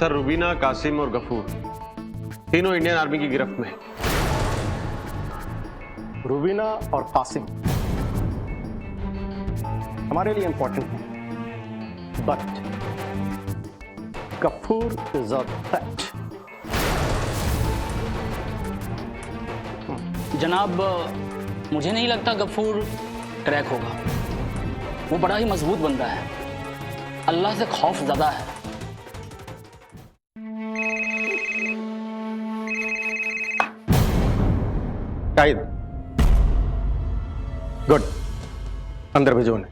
Sir, Rubina, Qasim और गफूर तीनों Indian army की गिरफ्त में। रुबीना और कासिम हमारे लिए इंपॉर्टेंट है, but Gafoor is a threat. जनाब, मुझे नहीं लगता गफूर क्रैक होगा। वो बड़ा ही मजबूत बंदा है, अल्लाह से खौफ ज़्यादा है। शाहिद, गुड, अंदर भेजो उन्हें।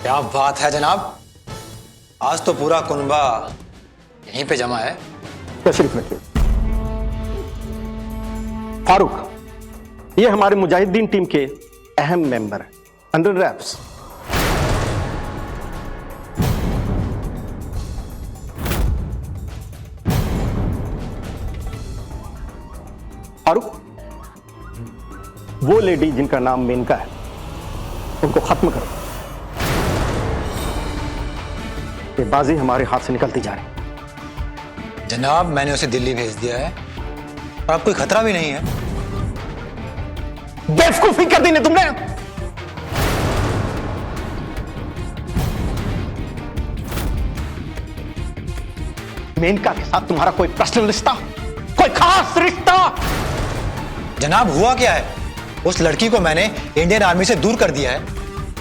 क्या बात है जनाब, आज तो पूरा कुनबा यहीं पे जमा है। तशरीफ रखिए। फारूक, ये हमारे मुजाहिदीन टीम के अहम मेंबर हैं, अंडर रैप्स। फारूक, वो लेडी जिनका नाम मेनका है, उनको खत्म करो। ये बाजी हमारे हाथ से निकलती जा रही है। जनाब, मैंने उसे दिल्ली भेज दिया है और अब कोई खतरा भी नहीं है। बेवकूफी कर दी ना तुमने। मेनका के साथ तुम्हारा कोई पर्सनल रिश्ता, कोई खास रिश्ता? जनाब, हुआ क्या है, उस लड़की को मैंने इंडियन आर्मी से दूर कर दिया है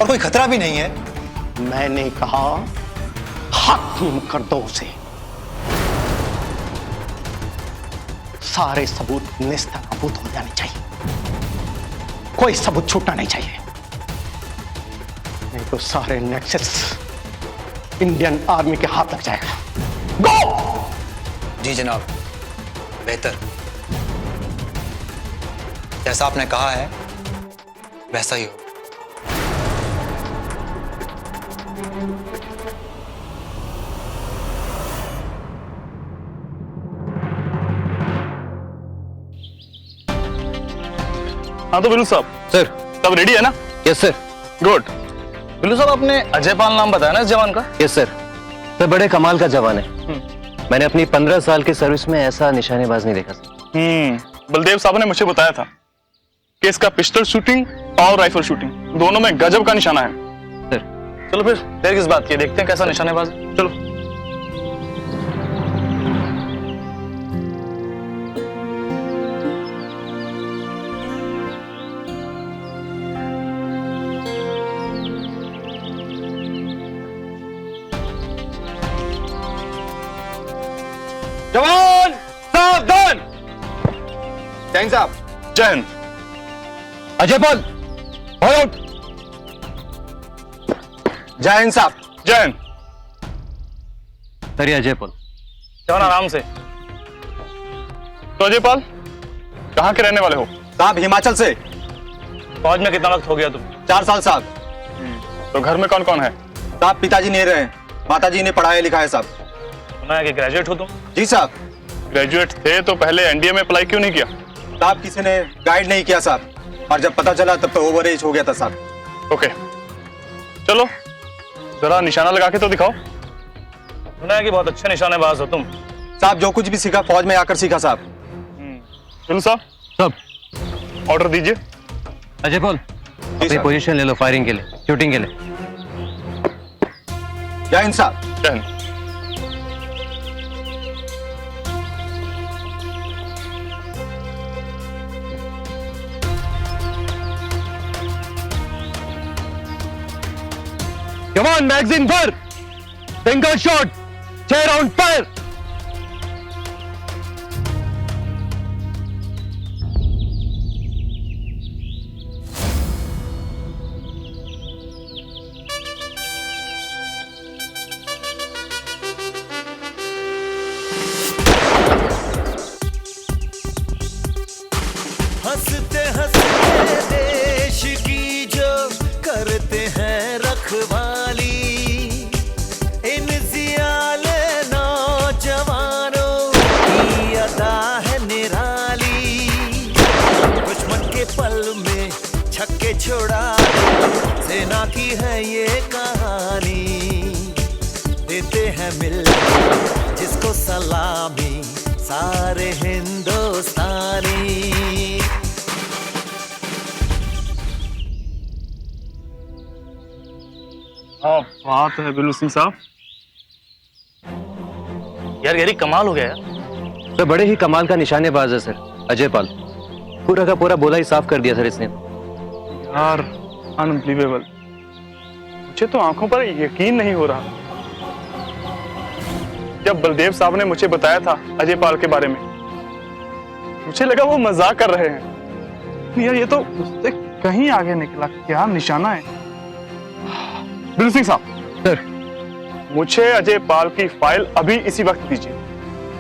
और कोई खतरा भी नहीं है। मैंने कहा खत्म कर दो उसे। सारे सबूत नेस्तनाबूद हो जाने चाहिए, कोई सबूत छूटना नहीं चाहिए, नहीं तो सारे नेक्सस इंडियन आर्मी के हाथ लग जाएगा। गो! जी जनाब, बेहतर। जैसा आपने कहा है वैसा ही हो। हाँ तो बिल्लू साहब। सर। सब रेडी है ना? Yes sir. गुड। बिल्लू साहब, आपने अजय पाल नाम बताया ना इस जवान का? Yes sir. सर, बड़े कमाल का जवान है। मैंने अपनी 15 साल की सर्विस में ऐसा निशानेबाज नहीं देखा सर। बलदेव साहब ने मुझे बताया था कि इसका पिस्टल शूटिंग और राइफल शूटिंग दोनों में गजब का निशाना है। सर। चलो फिर देर किस बात की, देखते हैं कैसा निशानेबाज है। चलो। जवान सावधान। जैन साहब। जैन। Ajay Pal, all out. जैन साहब। जैन। सर, ये अजय पाल। जवान आराम से। तो अजय पाल, कहाँ के रहने वाले हो? साहब, हिमाचल से। फौज में कितना वक्त हो गया तुम? 4 साल साहब। तो घर में कौन कौन है? साहब, पिताजी नहीं रहे, माताजी ने पढ़ाया लिखा है साहब। सुना है कि ग्रेजुएट हो तुम? जी साहब। ग्रेजुएट थे तो पहले एनडीए में अप्लाई क्यों नहीं किया? साहब, किसी ने गाइड नहीं किया साहब, और जब पता चला तब तो ओवर एज हो गया था साहब। ओके, चलो जरा निशाना लगा के तो दिखाओ। सुना है कि बहुत अच्छे निशानेबाज हो तुम। साहब, जो कुछ भी सीखा फौज में आकर सीखा साहब। बिल्लू साहब। सब। ऑर्डर दीजिए। अजय पाल, अपनी पोजीशन ले लो फायरिंग के लिए, शूटिंग के लिए। जय हिंद साहब। जय हिंद। कमान, मैगजीन फर, सिंगल शॉट, 6 राउंड फायर। हंसते हंसते देश की जो करते हैं रखवाली, इन जियाले नौजवानों करते हैं मिल जिसको सलामी सारे हिंदुस्तानी। हाँ बात है बिल्लू सिंह साहब। यार गहरी कमाल हो गया यार। तो बड़े ही कमाल का निशानेबाज है सर अजय पाल। पूरा का पूरा बोला ही साफ कर दिया सर इसने। यार अनबिलीवेबल, मुझे तो आंखों पर यकीन नहीं हो रहा। जब बलदेव साहब ने मुझे बताया था अजय पाल के बारे में, मुझे लगा वो मजाक कर रहे हैं। यार ये तो उससे कहीं आगे निकला। क्या निशाना है। बिल्लू सिंह साहब सर मुझे अजय पाल की फाइल अभी इसी वक्त दीजिए।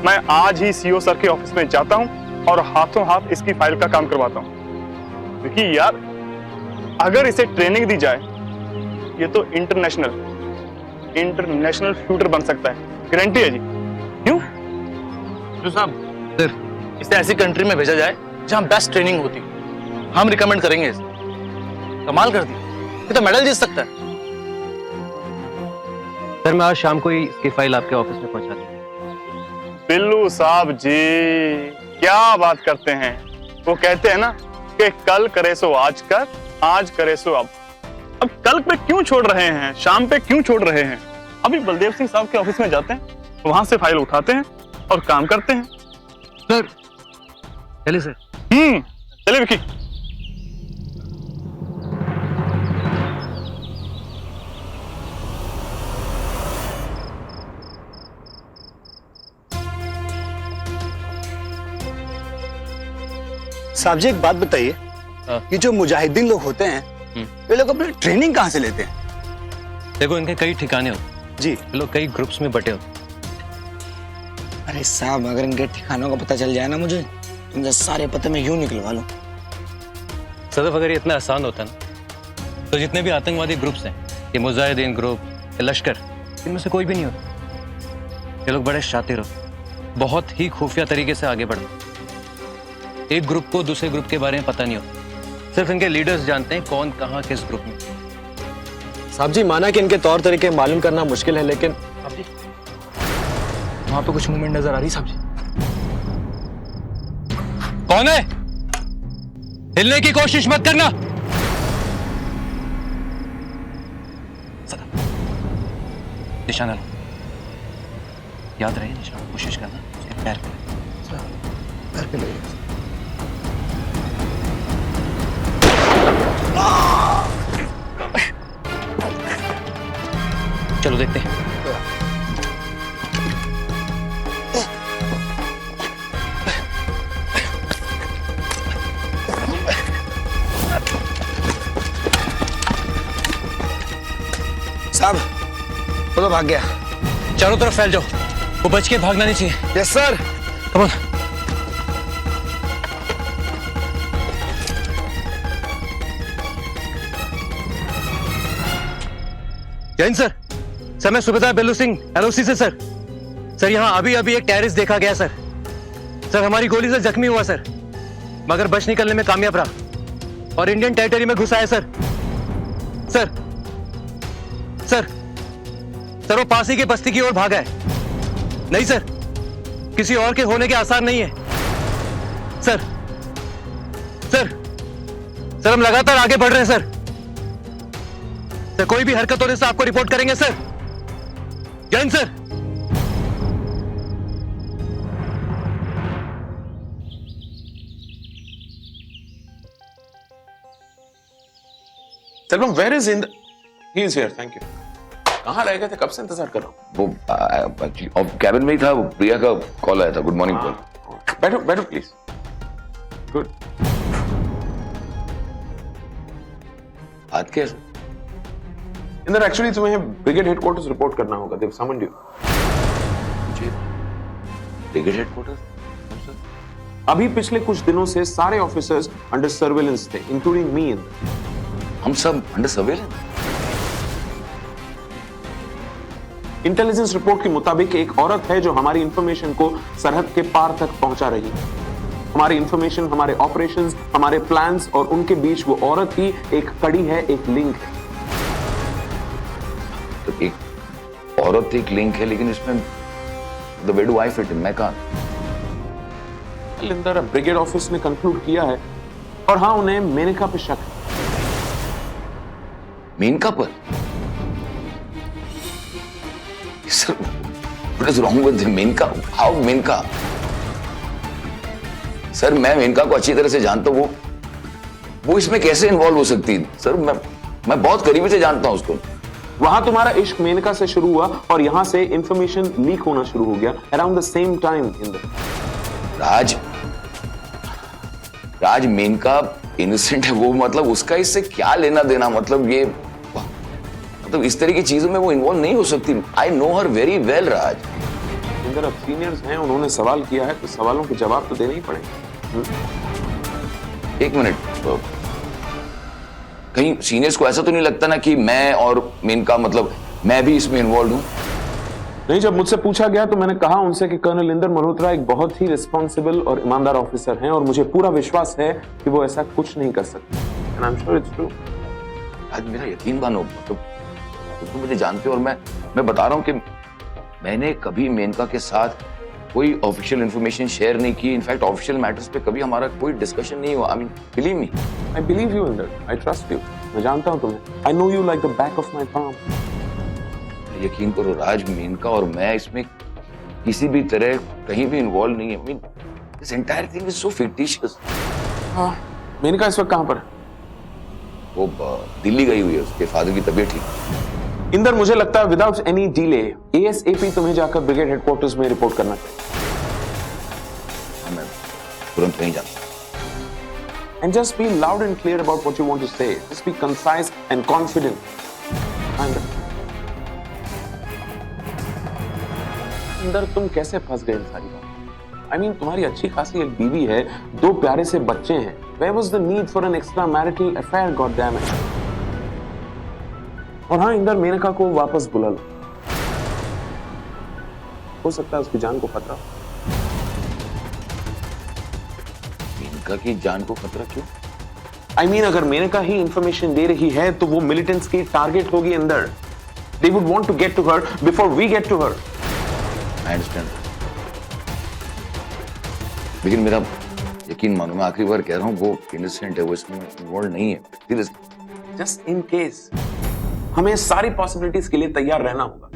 मैं आज ही सीओ सर के ऑफिस में जाता हूं और हाथों हाथ इसकी फाइल का काम करवाता हूं। देखिए यार, अगर इसे ट्रेनिंग दी जाए ये तो इंटरनेशनल शूटर बन सकता है। गारंटी है जी। क्यों साहब? सर इसे ऐसी कंट्री में भेजा जाए जहां बेस्ट ट्रेनिंग होती। हम रिकमेंड करेंगे इसे। कमाल कर दी, ये तो मेडल जीत सकता है। सर मैं आज शाम को ही इसकी फाइल आपके ऑफिस में पहुंचा दूंगा। बिल्लू साहब जी क्या बात करते हैं। वो कहते हैं ना कि कल करे सो आज कर, आज करे सो अब कल पे क्यों छोड़ रहे हैं, शाम पे क्यों छोड़ रहे हैं? अभी बलदेव सिंह साहब के ऑफिस में जाते हैं, वहां से फाइल उठाते हैं और काम करते हैं। सर चलिए सर। चलिए विकी। साहब जी एक बात बताइए, ये जो मुजाहिदीन लोग होते हैं ये लोग अपनी ट्रेनिंग कहाँ से लेते हैं? देखो इनके कई ठिकाने होते जी। ये लोग कई ग्रुप्स में बटे होते। अरे साहब अगर इनके ठिकानों का पता चल जाए ना मुझे, तो मुझे सारे पते में यूं निकलवा लूं। सदफ अगर ये इतना आसान होता ना तो जितने भी आतंकवादी ग्रुप्स हैं, ये मुजाहिदीन ग्रुप, ये लश्कर, इनमें से कोई भी नहीं होता। ये लोग बड़े शातिर होते, बहुत ही खुफिया तरीके से आगे बढ़ते। एक ग्रुप को दूसरे ग्रुप के बारे में पता नहीं होता, सिर्फ इनके लीडर्स जानते हैं कौन कहां किस ग्रुप में। साहब जी माना कि इनके तौर तरीके मालूम करना मुश्किल है, लेकिन वहां पे कुछ मूवमेंट नजर आ रही। साहब जी कौन है? हिलने की कोशिश मत करना। निशाना लो, याद रहे निशाना कोशिश करना उसके पैर पे ले। चलो देखते हैं। साहब वो तो भाग गया। चारों तरफ फैल जाओ, वो बच के भागना नहीं चाहिए। Yes sir. Come on. Jain sir, मैं सुबेदार बिल्लू सिंह एलओसी से सर। सर यहाँ अभी अभी एक टेररिस्ट देखा गया सर। सर हमारी गोली से जख्मी हुआ सर, मगर बच निकलने में कामयाब रहा और इंडियन टेरिटरी में घुसा है सर। सर सर सर वो पास ही की बस्ती की ओर भागा है। नहीं सर, किसी और के होने के आसार नहीं है। सर सर सर हम लगातार आगे बढ़ रहे हैं सर। सर कोई भी हरकत होने से आपको रिपोर्ट करेंगे sir. Jain sir. Selvam, where is Indra? He is here, thank you. कहाँ रह गए थे? कब से इंतजार कर रहा हूँ। वो एक्चुअली कैबिन में ही था, वो प्रिया का कॉल आया था। Good morning call. बैठो बैठो प्लीज। गुड। बात क्या है? इंद्र एक्चुअली तुम्हें ब्रिगेड हेडक्वार्टर्स रिपोर्ट करना होगा। देव समन्ड यू। Brigade headquarters? अभी पिछले कुछ दिनों से सारे ऑफिसर्स अंडर सर्वेलेंस थे, इंक्लूडिंग मी। हम सब अंडर सर्वेलेंस? इंटेलिजेंस रिपोर्ट के मुताबिक एक औरत है जो हमारी इंफॉर्मेशन को सरहद के पार तक पहुंचा रही है। हमारी इंफॉर्मेशन, हमारे ऑपरेशंस, हमारे प्लान्स और उनके बीच वो औरत ही एक कड़ी है, एक लिंक है। तो एक औरत एक लिंक है, लेकिन इसमें the way do I fit in, मैं कहां? इंदर, ब्रिगेड ऑफिस ने कंक्लूड किया है और हाँ, उन्हें मेनका पे शक है। मेनका पर? Sir, what is wrong with Menka? How Menka? Sir, मैं मेनका को अच्छी तरह से जानता हूं, वो इसमें कैसे इन्वॉल्व हो सकती है? सर, मैं बहुत करीबी से जानता हूं उसको। वहां तुम्हारा इश्क मेनका से शुरू हुआ और यहां से इंफॉर्मेशन लीक होना शुरू हो गया around the same time. Inder, Raj Menka innocent है, वो मतलब उसका इससे क्या लेना देना? मतलब ये, मतलब इस तरह की चीजों में वो इन्वॉल्व नहीं हो सकती। I know her very well Raj. Inder, अब सीनियर्स हैं, उन्होंने सवाल किया है तो सवालों के जवाब तो देने ही पड़ेंगे। एक मिनट, कहीं सीनियर्स को ऐसा तो नहीं लगता ना कि मैं और मेनका, मतलब मैं भी इसमें इन्वॉल्व हूं? नहीं, जब मुझसे पूछा गया तो मैंने कहा उनसे कि कर्नल इंदर मल्होत्रा एक बहुत ही रिस्पॉन्सिबल और ईमानदार ऑफिसर हैं और मुझे पूरा विश्वास है कि वो ऐसा कुछ नहीं कर सकते। And I am sure it's true. आज मेरा यकीन मानो, मतलब तुम मुझे जानते हो और मैं बता रहा हूं कि मैंने कभी मेनका के साथ कोई ऑफिशियल इंफॉर्मेशन शेयर नहीं की। इनफैक्ट ऑफिशियल मैटर्स पे कभी हमारा कोई डिस्कशन नहीं हुआ। I mean, believe me. I believe you Inder, I trust you. मैं जानता हूं तुम्हें। I know you like the back of my palm. यकीन करो राज, मेनका और मैं इसमें किसी भी तरह कहीं भी इन्वॉल्व नहीं है। I mean, this entire thing is so fictitious. हाँ, मेनका इस वक्त कहां पर है? वो दिल्ली गई हुई है, उसके फादर की तबीयत ठीक। इंदर, मुझे लगता है विदाउट एनी डिले एएसएपी तुम्हें जाकर ब्रिगेड हेडक्वार्टर्स में रिपोर्ट करना चाहिए। मैं तुरंत वहीं जाता हूं। And just be loud and clear about what you want to say. Just be concise and confident. Inder, तुम कैसे फंस गए इन सारी बातों? I mean, तुम्हारी अच्छी खासी एक बीवी है, 2 प्यारे से बच्चे हैं। Where was the need for an extramarital affair, God damn it? और हाँ इंदर, मेनका को वापस बुला लो। हो सकता है उसकी जान को खतरा। मेनका की जान को खतरा क्यों? I mean, अगर मेनका ही इंफॉर्मेशन दे रही है तो वो मिलिटेंट्स की टारगेट होगी अंदर। They would want to get to her before we get to her. I understand. लेकिन मेरा यकीन मानो, मैं आखिरी बार कह रहा हूँ, वो इनोसेंट है, वो इसमें इन्वॉल्व नहीं है। Seriously. Just in case. हमें सारी पॉसिबिलिटीज के लिए तैयार रहना होगा।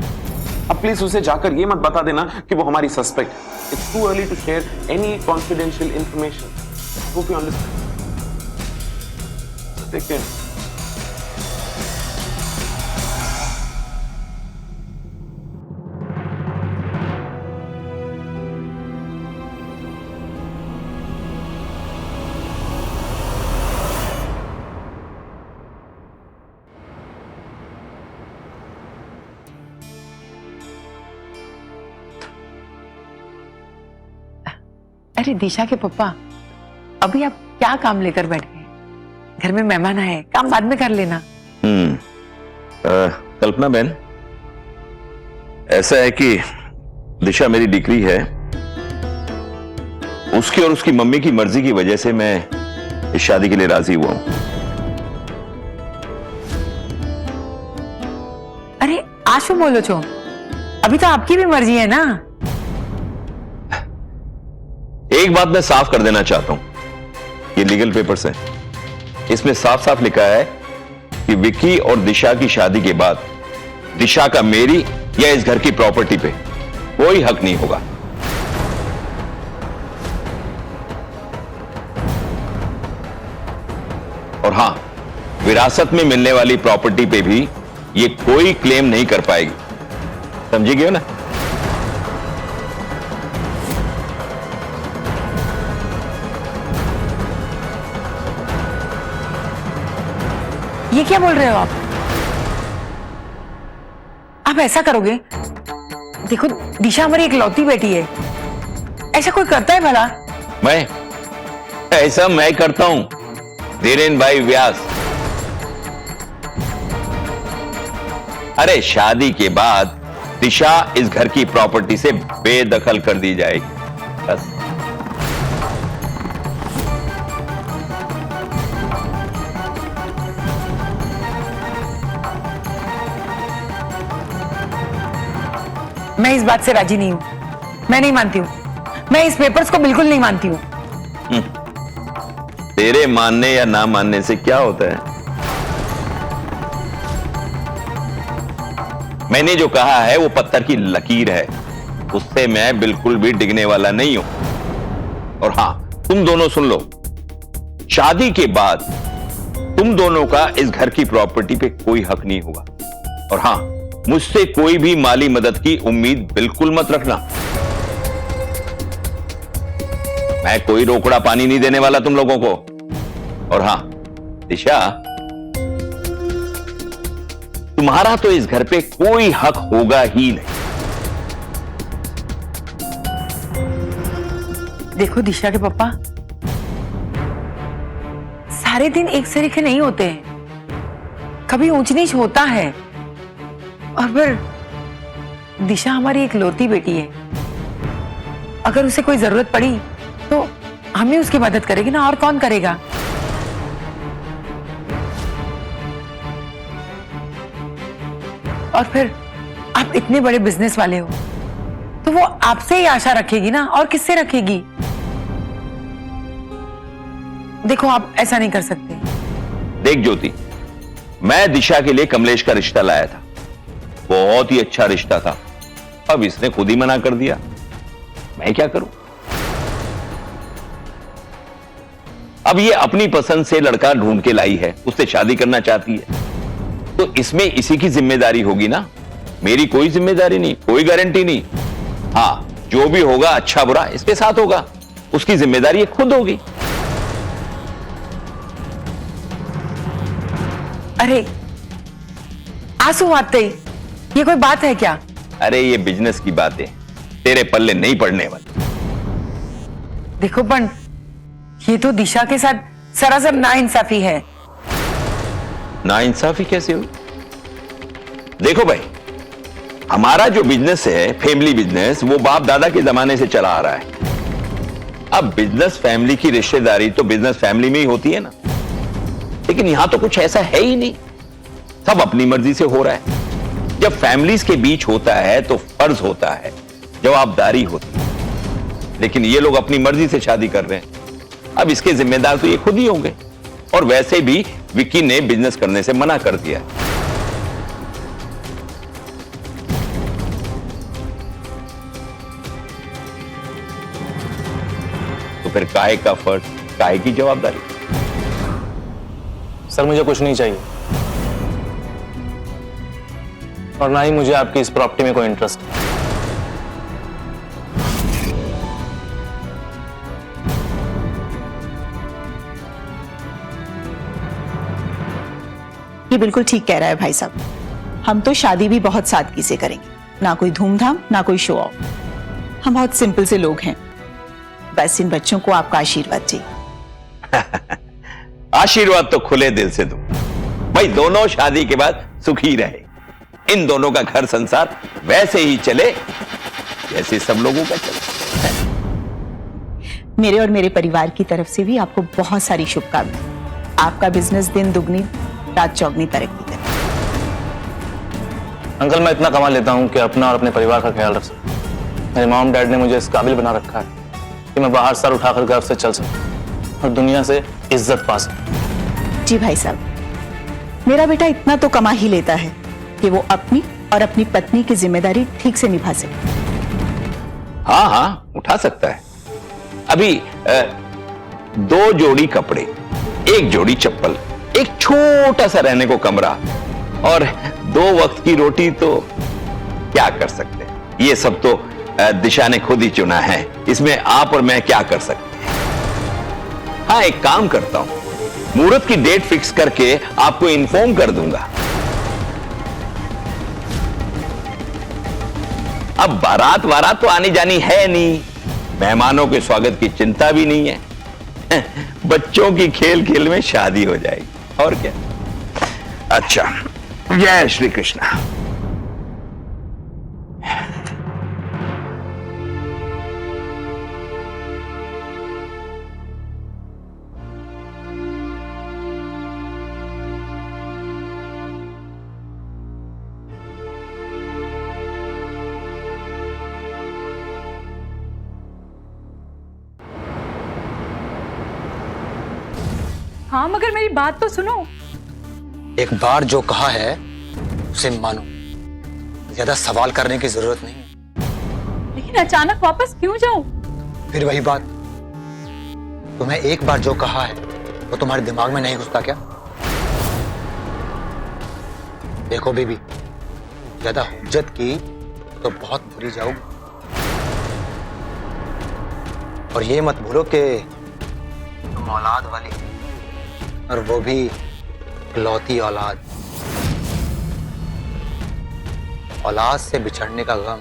अब प्लीज उसे जाकर ये मत बता देना कि वो हमारी सस्पेक्ट है। It's too early to share any confidential information. Hope you understand. Take care. अरे दिशा के पप्पा, अभी आप क्या काम लेकर बैठ गए? घर में मेहमान आए, काम बाद में कर लेना। कल्पना बहन, ऐसा है कि दिशा मेरी डिग्री है, उसकी और उसकी मम्मी की मर्जी की वजह से मैं इस शादी के लिए राजी हुआ हूं। अरे आशु बोलो छो, अभी तो आपकी भी मर्जी है ना। एक बात मैं साफ कर देना चाहता हूं, ये लीगल पेपर्स हैं, इसमें साफ साफ लिखा है कि विक्की और दिशा की शादी के बाद दिशा का मेरी या इस घर की प्रॉपर्टी पे कोई हक नहीं होगा। और हां, विरासत में मिलने वाली प्रॉपर्टी पे भी ये कोई क्लेम नहीं कर पाएगी। समझी गए ना? ये क्या बोल रहे हो आप? आप ऐसा करोगे? देखो, दिशा हमारी इकलौती बेटी है, ऐसा कोई करता है भला? ऐसा मैं करता हूं, धीरेन भाई व्यास। अरे शादी के बाद दिशा इस घर की प्रॉपर्टी से बेदखल कर दी जाएगी, बस। मैं इस बात से राजी नहीं हूँ। मैं नहीं मानती हूँ, मैं इस पेपर्स को बिल्कुल नहीं मानती हूँ। तेरे मानने या ना मानने से क्या होता है? मैंने जो कहा है वो पत्थर की लकीर है, उससे मैं बिल्कुल भी डिगने वाला नहीं हूं। और हां, तुम दोनों सुन लो, शादी के बाद तुम दोनों का इस घर की प्रॉपर्टी पे कोई हक नहीं होगा। और हां, मुझसे कोई भी माली मदद की उम्मीद बिल्कुल मत रखना। मैं कोई रोकड़ा पानी नहीं देने वाला तुम लोगों को। और हां दिशा, तुम्हारा तो इस घर पे कोई हक होगा ही नहीं। देखो दिशा के पापा, सारे दिन एक सरीखे नहीं होते हैं, कभी ऊंच नीच होता है। और फिर दिशा हमारी इकलौती बेटी है, अगर उसे कोई जरूरत पड़ी तो हम ही उसकी मदद करेंगे ना, और कौन करेगा। और फिर आप इतने बड़े बिजनेस वाले हो तो वो आपसे ही आशा रखेगी ना, और किससे रखेगी। देखो आप ऐसा नहीं कर सकते। देख ज्योति, मैं दिशा के लिए कमलेश का रिश्ता लाया था, बहुत ही अच्छा रिश्ता था। अब इसने खुद ही मना कर दिया, मैं क्या करूं। अब ये अपनी पसंद से लड़का ढूंढ के लाई है, उससे शादी करना चाहती है, तो इसमें इसी की जिम्मेदारी होगी ना, मेरी कोई जिम्मेदारी नहीं, कोई गारंटी नहीं। हाँ, जो भी होगा अच्छा बुरा इसके साथ होगा, उसकी जिम्मेदारी ये खुद होगी। अरे आंसू आते ही ये कोई बात है क्या? अरे ये बिजनेस की बातें तेरे पल्ले नहीं पड़ने वाली। देखो पण ये तो दिशा के साथ सरासर नाइंसाफी है। नाइंसाफी कैसे हुई? देखो भाई, हमारा जो बिजनेस है, फैमिली बिजनेस, वो बाप दादा के जमाने से चला आ रहा है। अब बिजनेस फैमिली की रिश्तेदारी तो बिजनेस फैमिली में ही होती है ना, लेकिन यहां तो कुछ ऐसा है ही नहीं, सब अपनी मर्जी से हो रहा है। जब फैमिलीज के बीच होता है तो फर्ज होता है, जवाबदारी होती है, लेकिन ये लोग अपनी मर्जी से शादी कर रहे हैं। अब इसके जिम्मेदार तो ये खुद ही होंगे। और वैसे भी विक्की ने बिजनेस करने से मना कर दिया। तो फिर काहे का फर्ज, काहे की जवाबदारी? सर मुझे कुछ नहीं चाहिए, और ना ही मुझे आपकी इस प्रॉपर्टी में कोई इंटरेस्ट है। ये बिल्कुल ठीक कह रहा है भाई साहब, हम तो शादी भी बहुत सादगी से करेंगे, ना कोई धूमधाम ना कोई शो ऑफ। हम बहुत सिंपल से लोग हैं, बस इन बच्चों को आपका आशीर्वाद चाहिए। आशीर्वाद तो खुले दिल से दूं भाई, दोनों शादी के बाद सुखी रहे, इन दोनों का घर संसार वैसे ही चले जैसे सब लोगों का चले। मेरे और मेरे परिवार की तरफ से भी आपको बहुत सारी शुभकामनाएं। आपका बिजनेस दिन दुगनी रात चौगनी तरक्की करे। अंकल मैं इतना कमा लेता हूं कि अपना और अपने परिवार का ख्याल रख सकूं। मेरे मॉम डैड ने मुझे इस काबिल बना रखा है कि मैं बाहर सर उठाकर गर्व से चल सकूं और दुनिया से इज्जत पा सकूं। जी भाई साहब, मेरा बेटा इतना तो कमा ही लेता है कि वो अपनी और अपनी पत्नी की जिम्मेदारी ठीक से निभा सके। हाँ हाँ, उठा सकता है। अभी 2 जोड़ी कपड़े, 1 जोड़ी चप्पल, एक छोटा सा रहने को कमरा और 2 वक्त की रोटी, तो क्या कर सकते हैं? ये सब तो दिशा ने खुद ही चुना है, इसमें आप और मैं क्या कर सकते हैं? हाँ, एक काम करता हूं, मुहूर्त की डेट फिक्स करके आपको इन्फॉर्म कर दूंगा। अब बारात वारात तो आनी जानी है नहीं, मेहमानों के स्वागत की चिंता भी नहीं है, बच्चों की खेल खेल में शादी हो जाएगी, और क्या। अच्छा, जय श्री कृष्णा। हाँ मगर मेरी बात तो सुनो। एक बार जो कहा है उसे मानो, ज्यादा सवाल करने की जरूरत नहीं है। लेकिन अचानक वापस क्यों जाऊं? फिर वही बात, तुम्हें एक बार जो कहा है वो तुम्हारे दिमाग में नहीं घुसता क्या? देखो बेबी, ज्यादा हुज्जत की तो बहुत बुरी जाओगी। और ये मत भूलो कि तुम औलाद वाली, और वो भी इकलौती औलाद। औलाद से बिछड़ने का गम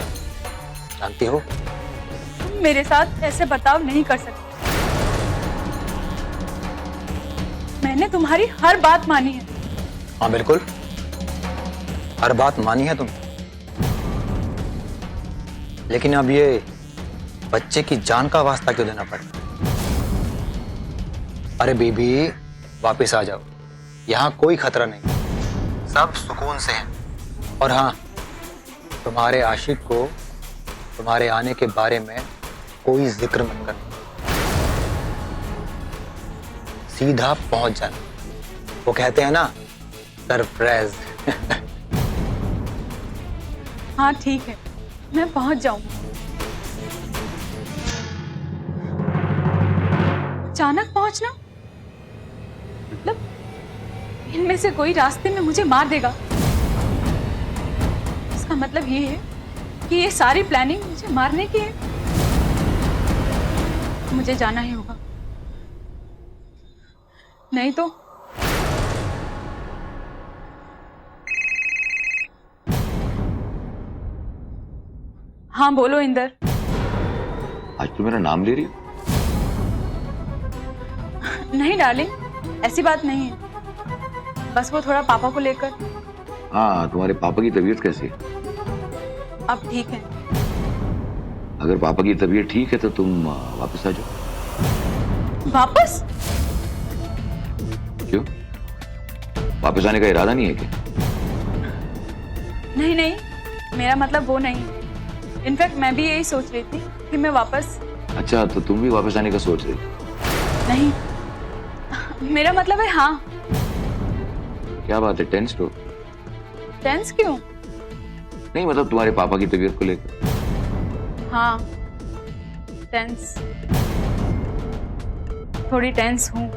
जानती हो? तुम मेरे साथ ऐसे बर्ताव नहीं कर सकते। मैंने तुम्हारी हर बात मानी है। हाँ बिल्कुल, हर बात मानी है तुम, लेकिन अब ये बच्चे की जान का वास्ता क्यों देना पड़ा? अरे बीबी वापस आ जाओ, यहाँ कोई खतरा नहीं, सब सुकून से हैं। और हाँ, तुम्हारे आशिक को तुम्हारे आने के बारे में कोई जिक्र मत करना, सीधा पहुंच जाना। वो कहते हैं ना, सरप्राइज। हाँ ठीक है, मैं पहुंच जाऊंगी। अचानक पहुंचना मतलब इनमें से कोई रास्ते में मुझे मार देगा। इसका मतलब ये है कि ये सारी प्लानिंग मुझे मारने की है। मुझे जाना ही होगा, नहीं तो हाँ बोलो इंदर। आज तो मेरा नाम ले रही हो? नहीं डार्लिंग, ऐसी बात नहीं है, बस वो थोड़ा पापा को लेकर। हाँ, तुम्हारे पापा की तबीयत कैसी है? अब ठीक है। अगर पापा की तबीयत ठीक है तो तुम वापस आ जाओ। वापस? क्यों, वापस आने का इरादा नहीं है क्या? नहीं नहीं, मेरा मतलब वो नहीं है। इनफैक्ट मैं भी यही सोच रही थी कि मैं वापस। अच्छा, तो तुम भी वापस आने का सोच रही? नहीं, मेरा मतलब है हाँ। क्या बात है, टेंस हो? टेंस क्यों? नहीं मतलब तुम्हारे पापा की तबीयत को लेकर। हाँ टेंस, थोड़ी टेंस हूँ।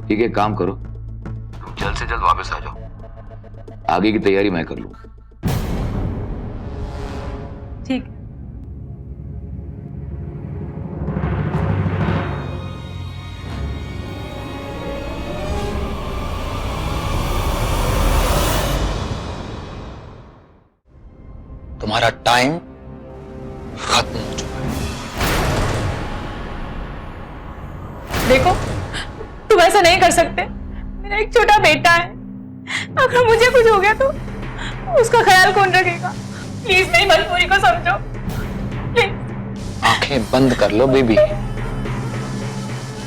ठीक है, काम करो, तुम जल्द से जल्द वापस आ जाओ, आगे की तैयारी मैं कर लूंगा। ठीक। तुम्हारा टाइम खत्म हो चुका है। देखो, तुम ऐसा नहीं कर सकते। मेरा एक छोटा बेटा है, अगर मुझे कुछ हो गया तो उसका ख्याल कौन रखेगा? प्लीज मेरी मजबूरी को समझो, प्लीज। आंखें बंद कर लो बेबी।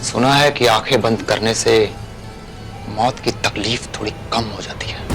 सुना है कि आंखें बंद करने से मौत की तकलीफ थोड़ी कम हो जाती है।